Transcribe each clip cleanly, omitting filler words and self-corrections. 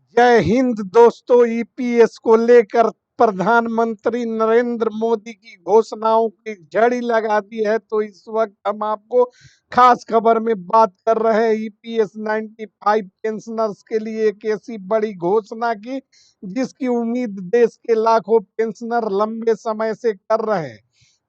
जय हिंद दोस्तों। ईपीएस को लेकर प्रधानमंत्री नरेंद्र मोदी की घोषणाओं की झड़ी लगा दी है, तो इस वक्त हम आपको खास खबर में बात कर रहे हैं। ईपीएस 95 पेंशनर्स के लिए एक ऐसी बड़ी घोषणा की जिसकी उम्मीद देश के लाखों पेंशनर लंबे समय से कर रहे हैं।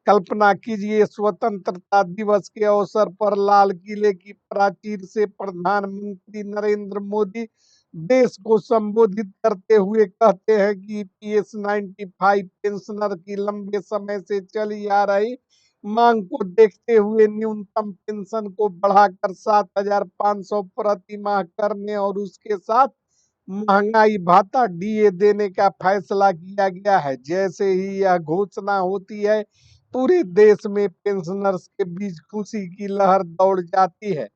कल्पना कीजिए, स्वतंत्रता दिवस के अवसर पर लाल किले की प्राचीर से प्रधानमंत्री नरेंद्र मोदी देश को संबोधित करते हुए कहते हैं कि पीएस 95 पेंशनर की लंबे समय से चली आ रही मांग को देखते हुए न्यूनतम पेंशन को बढ़ाकर 7,500 प्रति माह करने और उसके साथ महंगाई भत्ता डीए देने का फैसला किया गया है। जैसे ही यह घोषणा होती है, पूरे देश में पेंशनर्स के बीच खुशी की लहर दौड़ जाती है।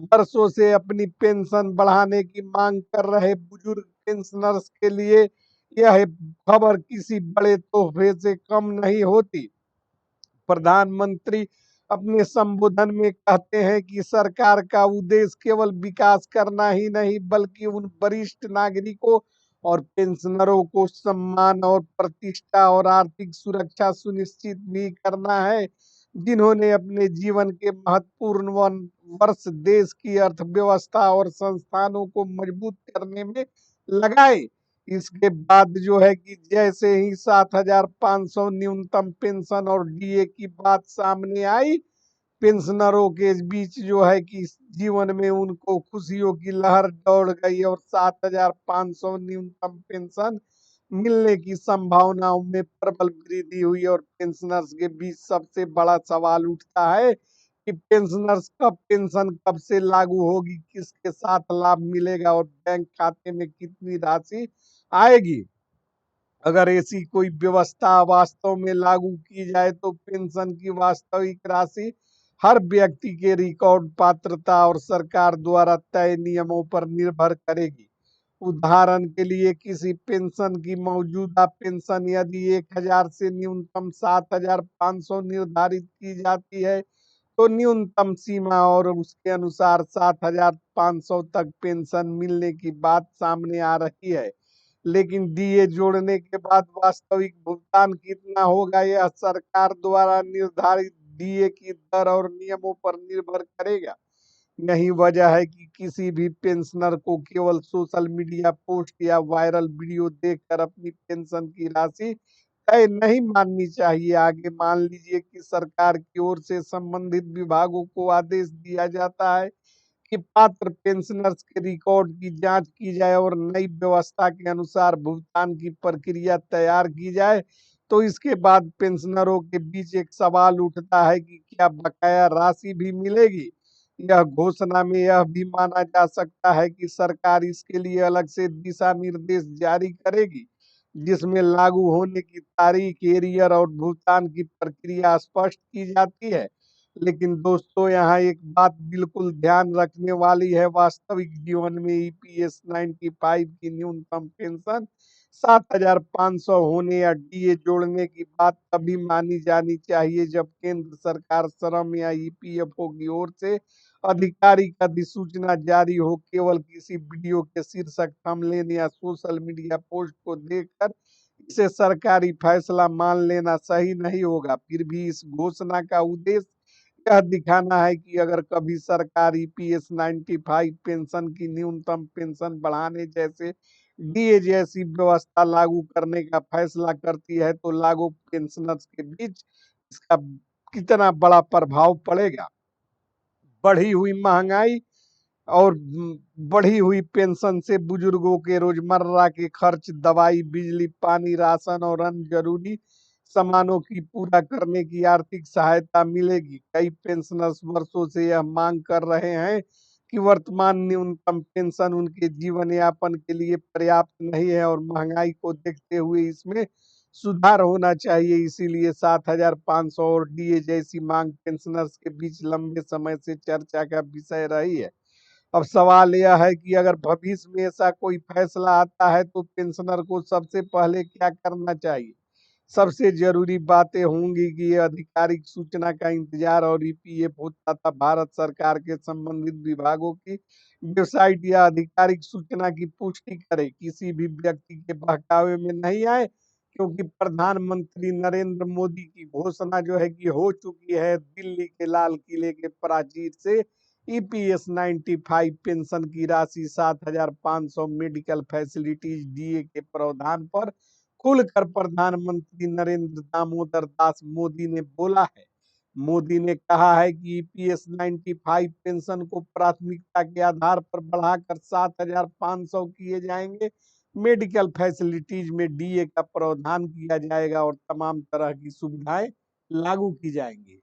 वर्षों से अपनी पेंशन बढ़ाने की मांग कर रहे बुजुर्ग पेंशनर्स के लिए यह खबर किसी बड़े तोहफे से कम नहीं होती। प्रधानमंत्री अपने संबोधन में कहते हैं कि सरकार का उद्देश्य केवल विकास करना ही नहीं, बल्कि उन वरिष्ठ नागरिकों और पेंशनरों को सम्मान और प्रतिष्ठा और आर्थिक सुरक्षा सुनिश्चित भी करना है, जिन्होंने अपने जीवन के महत्वपूर्ण वर्ष देश की अर्थव्यवस्था और संस्थानों को मजबूत करने में लगाए। इसके बाद जो है कि जैसे ही 7,500 न्यूनतम पेंशन और डीए की बात सामने आई, पेंशनरों के बीच जो है कि जीवन में उनको खुशियों की लहर दौड़ गई और 7,500 न्यूनतम पेंशन मिलने की संभावनाओं में प्रबल वृद्धि हुई। और पेंशनर्स के बीच सबसे बड़ा सवाल उठता है कि पेंशनर्स कब पेंशन कब से लागू होगी, किसके साथ लाभ मिलेगा और बैंक खाते में कितनी राशि आएगी। अगर ऐसी कोई व्यवस्था वास्तव में लागू की जाए तो पेंशन की वास्तविक राशि हर व्यक्ति के रिकॉर्ड, पात्रता और सरकार द्वारा तय नियमों पर निर्भर करेगी। उदाहरण के लिए, किसी पेंशन की मौजूदा पेंशन यदि 1,000 से न्यूनतम 7,500 निर्धारित की जाती है, तो न्यूनतम सीमा और उसके अनुसार 7,500 तक पेंशन मिलने की बात सामने आ रही है। लेकिन डीए जोड़ने के बाद वास्तविक भुगतान कितना होगा, यह सरकार द्वारा निर्धारित डीए की दर और नियमों पर निर्भर करेगा। यही वजह है कि किसी भी पेंशनर को केवल सोशल मीडिया पोस्ट या वायरल वीडियो देखकर अपनी पेंशन की राशि तय नहीं माननी चाहिए। आगे मान लीजिए कि सरकार की ओर से संबंधित विभागों को आदेश दिया जाता है कि पात्र पेंशनर्स के रिकॉर्ड की जांच की जाए और नई व्यवस्था के अनुसार भुगतान की प्रक्रिया तैयार की जाए, तो इसके बाद पेंशनरों के बीच एक सवाल उठता है कि क्या बकाया राशि भी मिलेगी। यह घोषणा में यह भी माना जा सकता है कि सरकार इसके लिए अलग से दिशा निर्देश जारी करेगी, जिसमें लागू होने की तारीख, एरियर और भुगतान की प्रक्रिया स्पष्ट की जाती है। लेकिन दोस्तों, यहाँ एक बात बिल्कुल ध्यान रखने वाली है। वास्तविक जीवन में ईपीएस 95 की न्यूनतम पेंशन 7,500 होने या डीए जोड़ने की बात तभी मानी जानी चाहिए जब केंद्र सरकार, श्रम या ईपीएफओ की ओर से आधिकारिक अधिसूचना जारी हो। केवल किसी वीडियो के शीर्षक, थंबनेल या सोशल मीडिया पोस्ट को देखकर इसे सरकारी फैसला मान लेना सही नहीं होगा। फिर भी इस घोषणा का उद्देश्य यह दिखाना है कि अगर कभी सरकार ईपीएस 95 पेंशन की न्यूनतम पेंशन बढ़ाने जैसे डीए जैसी व्यवस्था लागू करने का फैसला करती है, तो लागू पेंशनर्स के बीच इसका कितना बड़ा प्रभाव पड़ेगा। बढ़ी हुई महंगाई और बढ़ी हुई पेंशन से बुजुर्गों के रोजमर्रा के खर्च, दवाई, बिजली, पानी, राशन और अन्य जरूरी सामानों की पूरा करने की आर्थिक सहायता मिलेगी। कई पेंशनर्स वर्षों से यह मांग कर रहे हैं कि वर्तमान न्यूनतम पेंशन उनके जीवन यापन के लिए पर्याप्त नहीं है और महंगाई को देखते हुए इसमें सुधार होना चाहिए। इसीलिए 7,500 और डीए जैसी मांग पेंशनर्स के बीच लंबे समय से चर्चा का विषय रही है। अब सवाल यह है कि अगर भविष्य में ऐसा कोई फैसला आता है तो पेंशनर को सबसे पहले क्या करना चाहिए। सबसे जरूरी बातें होंगी कि आधिकारिक सूचना का इंतजार और ईपीएफओ तथा भारत सरकार के संबंधित विभागों की वेबसाइट या आधिकारिक सूचना की पुष्टि करे। किसी भी व्यक्ति के बहकावे में नहीं आए, क्योंकि प्रधानमंत्री नरेंद्र मोदी की घोषणा जो है कि हो चुकी है, दिल्ली के लाल किले के प्राचीर से ईपीएस 95 पेंशन की राशि 7,500 मेडिकल फैसिलिटीज डीए के प्रावधान पर खुलकर प्रधानमंत्री नरेंद्र दामोदर दास मोदी ने बोला है। मोदी ने कहा है कि ईपीएस 95 पेंशन को प्राथमिकता के आधार पर बढ़ाकर 7,500 किए जाएंगे। मेडिकल फैसिलिटीज में डीए का प्रावधान किया जाएगा और तमाम तरह की सुविधाएं लागू की जाएंगी।